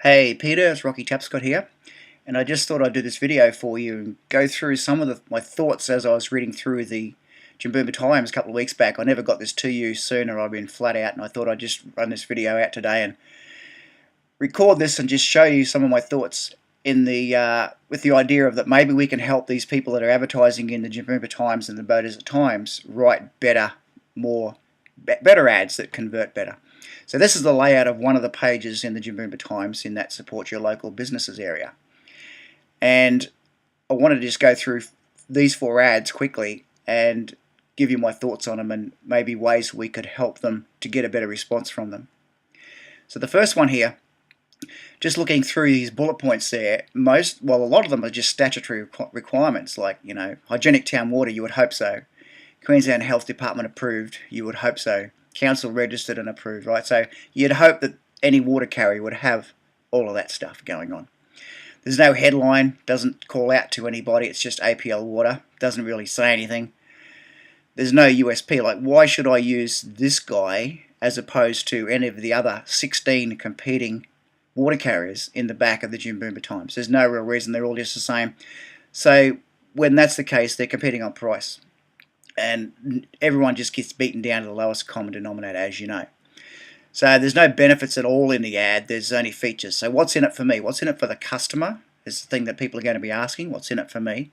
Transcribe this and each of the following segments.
Hey Peter, it's Rocky Tapscott here, and I just thought I'd do this video for you and go through some of my thoughts as I was reading through the Jimboomba Times a couple of weeks back. I never got this to you sooner, I've been flat out, and I thought I'd just run this video out today and record this and just show you some of my thoughts in the with the idea of that maybe we can help these people that are advertising in the Jimboomba Times and the Beaudesert Times write better, better ads that convert better. So this is the layout of one of the pages in the Jimboomba Times in that support your local businesses area. And I wanted to just go through these four ads quickly and give you my thoughts on them and maybe ways we could help them to get a better response from them. So the first one here, just looking through these bullet points there, a lot of them are just statutory requirements, like, hygienic town water, you would hope so. Queensland Health Department approved, you would hope so. Council registered and approved, right? So you'd hope that any water carrier would have all of that stuff going on. There's no headline, doesn't call out to anybody, it's just APL water, doesn't really say anything. There's no USP, like why should I use this guy as opposed to any of the other 16 competing water carriers in the back of the Jimboomba Times? There's no real reason, they're all just the same. So when that's the case, they're competing on price. And everyone just gets beaten down to the lowest common denominator, as you know. So there's no benefits at all in the ad, there's only features. So what's in it for me? What's in it for the customer is the thing that people are going to be asking. What's in it for me?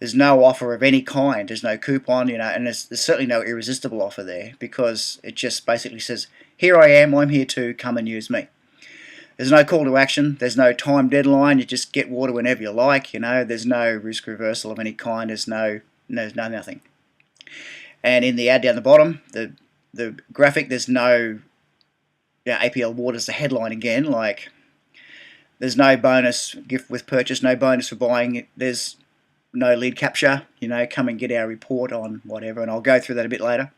There's no offer of any kind, there's no coupon, and there's certainly no irresistible offer there, because it just basically says, here I am, I'm here too, come and use me. There's no call to action, there's no time deadline, you just get water whenever you like, there's no risk reversal of any kind, there's nothing. And in the ad down the bottom, the graphic, there's no APL water is the headline again. Like, there's no bonus gift with purchase, no bonus for buying it. There's no lead capture. Come and get our report on whatever, and I'll go through that a bit later.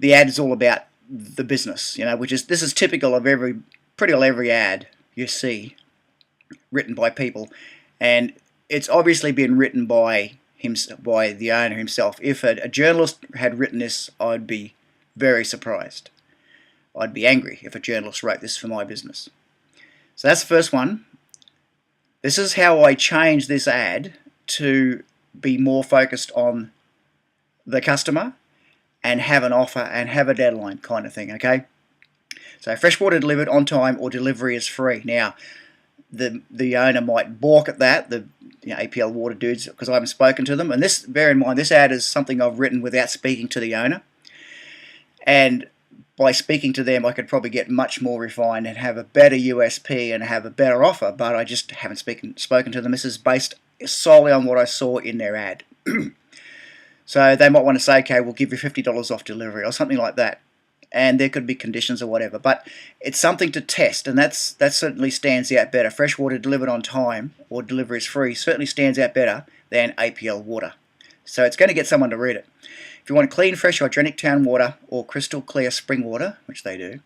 The ad is all about the business, this is typical of pretty well every ad you see written by people, and it's obviously been written by the owner himself. If a journalist had written this, I'd be very surprised. I'd be angry if a journalist wrote this for my business. So that's the first one. This is how I change this ad to be more focused on the customer and have an offer and have a deadline kind of thing, okay? So fresh water delivered on time or delivery is free. Now, the owner might balk at that, the APL water dudes, because I haven't spoken to them. And this, bear in mind, this ad is something I've written without speaking to the owner. And by speaking to them, I could probably get much more refined and have a better USP and have a better offer, but I just haven't spoken to them. This is based solely on what I saw in their ad. So they might want to say, okay, we'll give you $50 off delivery or something like that. And there could be conditions or whatever, but it's something to test, and that certainly stands out better. Fresh water delivered on time or delivery is free certainly stands out better than APL water. So it's going to get someone to read it. If you want clean, fresh, hygienic town water or crystal clear spring water, which they do,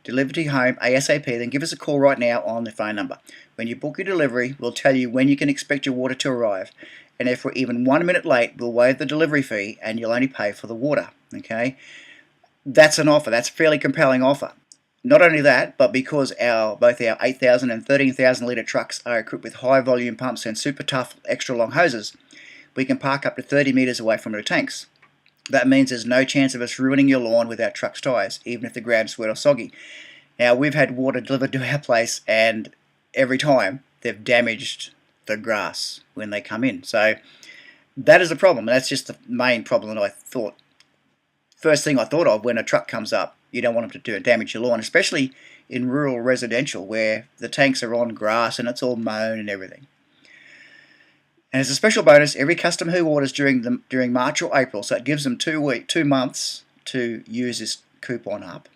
delivered to your home ASAP, then give us a call right now on the phone number. When you book your delivery, we'll tell you when you can expect your water to arrive, and if we're even 1 minute late, we'll waive the delivery fee and you'll only pay for the water, okay? That's an offer. That's a fairly compelling offer. Not only that, but because both our 8,000 and 13,000 litre trucks are equipped with high volume pumps and super tough extra long hoses, we can park up to 30 metres away from the tanks. That means there's no chance of us ruining your lawn with our truck's tyres, even if the ground's wet or soggy. Now, we've had water delivered to our place, and every time they've damaged the grass when they come in. So that is a problem. That's just the main problem that I thought. First thing I thought of when a truck comes up, you don't want them to damage your lawn, especially in rural residential where the tanks are on grass and it's all mown and everything. And as a special bonus, every customer who orders during March or April, so it gives them 2 months to use this coupon up,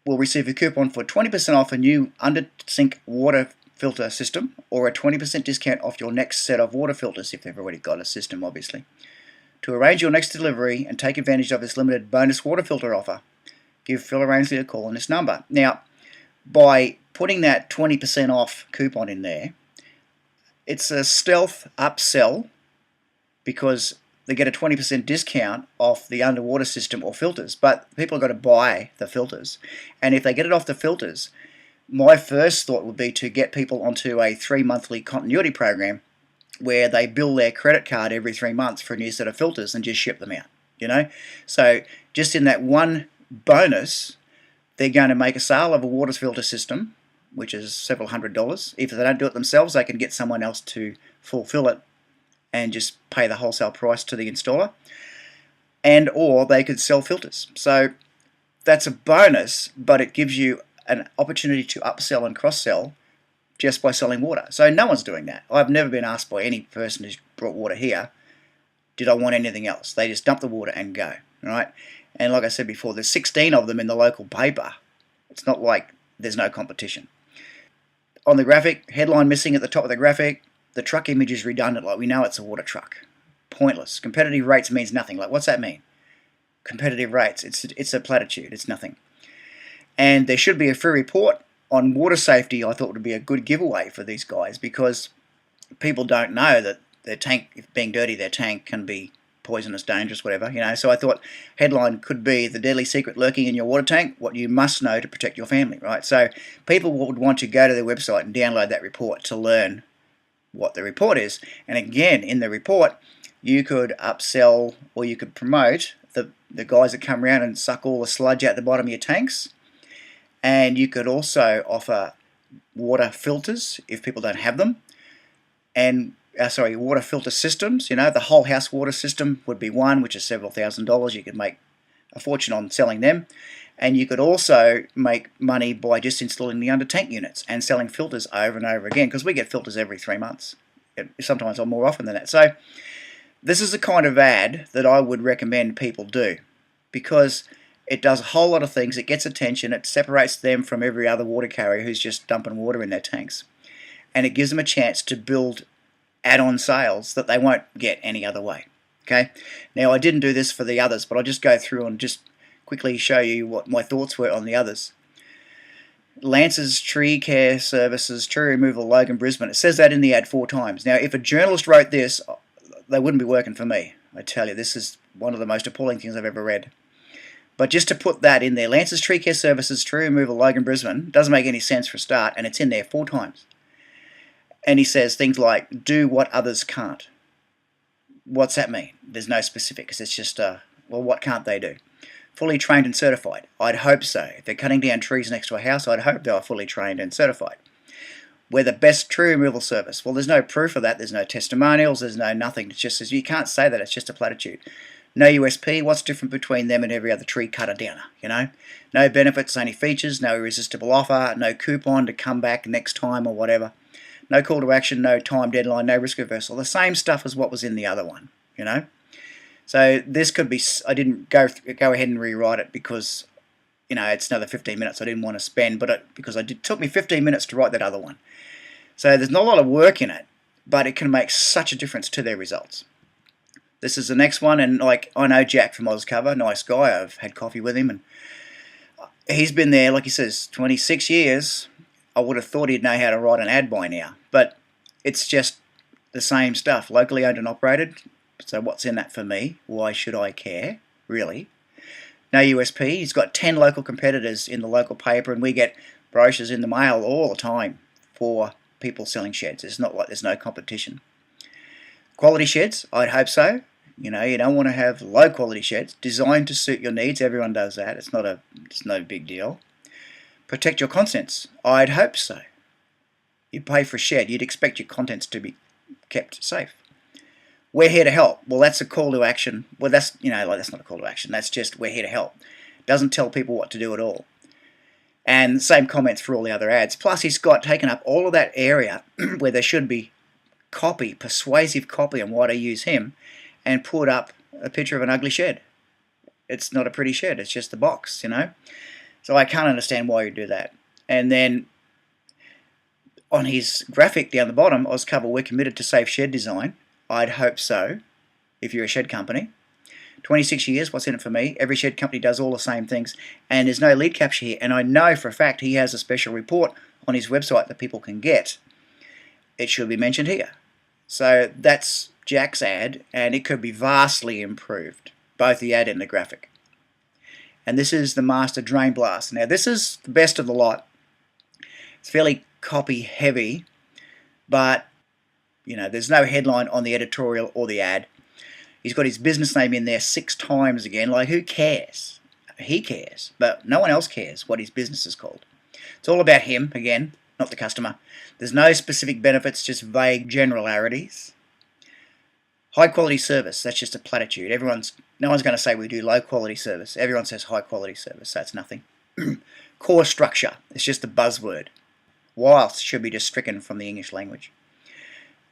will receive a coupon for 20% off a new under-sink water filter system or a 20% discount off your next set of water filters if they've already got a system, obviously. To arrange your next delivery and take advantage of this limited bonus water filter offer, give Phil Rainsley a call on this number. Now, by putting that 20% off coupon in there, it's a stealth upsell because they get a 20% discount off the underwater system or filters, but people have got to buy the filters. And if they get it off the filters, My first thought would be to get people onto a 3-monthly continuity program where they bill their credit card every 3 months for a new set of filters and just ship them out, you know. So just in that one bonus, they're going to make a sale of a water filter system, which is several $100s. If they don't do it themselves, they can get someone else to fulfill it and just pay the wholesale price to the installer, and or they could sell filters. So that's a bonus, but it gives you an opportunity to upsell and cross-sell just by selling water. So no one's doing that. I've never been asked by any person who's brought water here, did I want anything else? They just dump the water and go, right? And like I said before, there's 16 of them in the local paper. It's not like there's no competition. On the graphic, headline missing at the top of the graphic, the truck image is redundant, like we know it's a water truck. Pointless. Competitive rates means nothing. Like, what's that mean? Competitive rates. It's a platitude. It's nothing. And there should be a free report on water safety. I thought would be a good giveaway for these guys, because people don't know that their tank, if being dirty, their tank can be poisonous, dangerous, whatever, you know. So I thought headline could be the deadly secret lurking in your water tank, what you must know to protect your family, right? So people would want to go to their website and download that report to learn what the report is. And again, in the report, you could upsell or you could promote the guys that come around and suck all the sludge out the bottom of your tanks. And you could also offer water filters if people don't have them, and water filter systems. You know, the whole house water system would be one, which is several $1,000s. You could make a fortune on selling them, and you could also make money by just installing the under tank units and selling filters over and over again, because we get filters every 3 months, sometimes or more often than that. So this is the kind of ad that I would recommend people do, because it does a whole lot of things. It gets attention. It separates them from every other water carrier who's just dumping water in their tanks. And it gives them a chance to build add-on sales that they won't get any other way. Okay. Now, I didn't do this for the others, but I'll just go through and just quickly show you what my thoughts were on the others. Lance's Tree Care Services, Tree Removal, Logan, Brisbane. It says that in the ad 4 times. Now, if a journalist wrote this, they wouldn't be working for me. I tell you, this is one of the most appalling things I've ever read. But just to put that in there, Lance's Tree Care Services, Tree Removal, Logan, Brisbane, doesn't make any sense for a start, and it's in there 4 times. And he says things like, do what others can't. What's that mean? There's no specifics. It's just, well, what can't they do? Fully trained and certified. I'd hope so. If they're cutting down trees next to a house, I'd hope they are fully trained and certified. We're the best tree removal service. Well, there's no proof of that. There's no testimonials. There's no nothing. It just says, you can't say that. It's just a platitude. No USP. What's different between them and every other tree cutter downer? You know, no benefits, only features. No irresistible offer. No coupon to come back next time or whatever. No call to action. No time deadline. No risk reversal. The same stuff as what was in the other one. You know, so this could be. I didn't go ahead and rewrite it because, you know, it's another 15 minutes I didn't want to spend, but it took me 15 minutes to write that other one. So there's not a lot of work in it, but it can make such a difference to their results. This is the next one, and like, I know Jack from Ozcover, nice guy. I've had coffee with him, and he's been there, like he says, 26 years. I would have thought he'd know how to write an ad by now, but it's just the same stuff. Locally owned and operated. So what's in that for me? Why should I care, really? No USP. He's got 10 local competitors in the local paper, and we get brochures in the mail all the time for people selling sheds. It's not like there's no competition. Quality sheds, I'd hope so. You know, you don't want to have low quality sheds designed to suit your needs. Everyone does that. It's no big deal. Protect your contents, I'd hope so. You pay for a shed, you'd expect your contents to be kept safe. We're here to help. Well, that's a call to action. Well, that's, you know, like, that's not a call to action. That's just, we're here to help. Doesn't tell people what to do at all. And same comments for all the other ads. Plus, he's got taken up all of that area where there should be copy, persuasive copy on why to use him, and put up a picture of an ugly shed. It's not a pretty shed. It's just the box, you know. So I can't understand why you do that. And then on his graphic down the bottom, Ozcover, we're committed to safe shed design. I'd hope so, if you're a shed company. 26 years, what's in it for me? Every shed company does all the same things, and there's no lead capture here. And I know for a fact he has a special report on his website that people can get. It should be mentioned here. So that's Jack's ad, and it could be vastly improved, both the ad and the graphic. And this is the Master Drain Blast. Now, this is the best of the lot. It's fairly copy heavy, but you know, there's no headline on the editorial or the ad. He's got his business name in there 6 times again. Like, who cares? He cares, but no one else cares what his business is called. It's all about him, again, not the customer. There's no specific benefits, just vague generalities. High quality service, that's just a platitude. No one's going to say we do low quality service. Everyone says high quality service, so that's nothing. Core structure, it's just a buzzword. Whilst should be just stricken from the English language.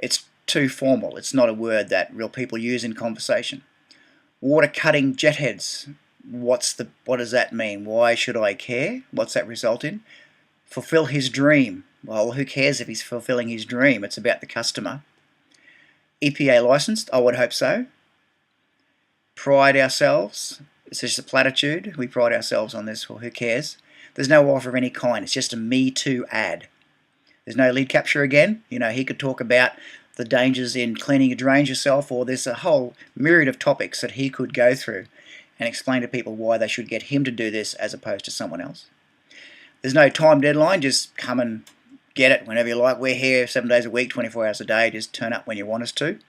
It's too formal. It's not a word that real people use in conversation. Water cutting jet heads. What does that mean? Why should I care? What's that result in? Fulfill his dream. Well, who cares if he's fulfilling his dream? It's about the customer. EPA licensed? I would hope so. Pride ourselves. It's just a platitude. We pride ourselves on this. Well, who cares? There's no offer of any kind. It's just a Me Too ad. There's no lead capture again. You know, he could talk about the dangers in cleaning a drain yourself, or there's a whole myriad of topics that he could go through and explain to people why they should get him to do this as opposed to someone else. There's no time deadline. Just come and get it whenever you like. We're here 7 days a week, 24 hours a day. Just turn up when you want us to.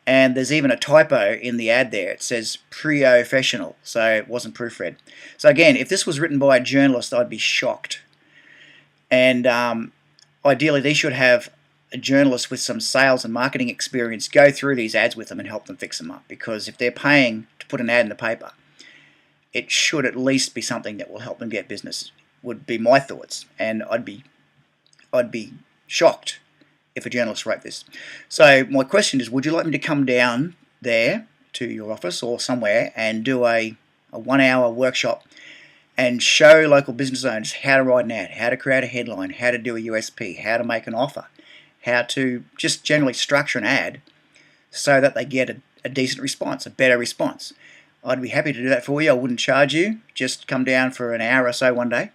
And there's even a typo in the ad there. It says professional, so it wasn't proofread. So again, if this was written by a journalist, I'd be shocked. And ideally, they should have a journalist with some sales and marketing experience go through these ads with them and help them fix them up. Because if they're paying to put an ad in the paper, it should at least be something that will help them get business, would be my thoughts. And I'd be shocked if a journalist wrote this. So my question is, would you like me to come down there to your office or somewhere and do a 1-hour workshop and show local business owners how to write an ad, how to create a headline, how to do a USP, how to make an offer, how to just generally structure an ad so that they get a decent response, a better response? I'd be happy to do that for you. I wouldn't charge you. Just come down for an hour or so one day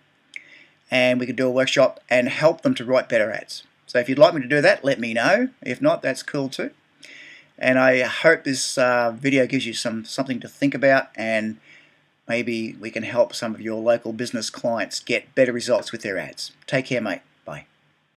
and we could do a workshop and help them to write better ads. So if you'd like me to do that, let me know. If not, that's cool too. And I hope this video gives you something to think about, and maybe we can help some of your local business clients get better results with their ads. Take care, mate.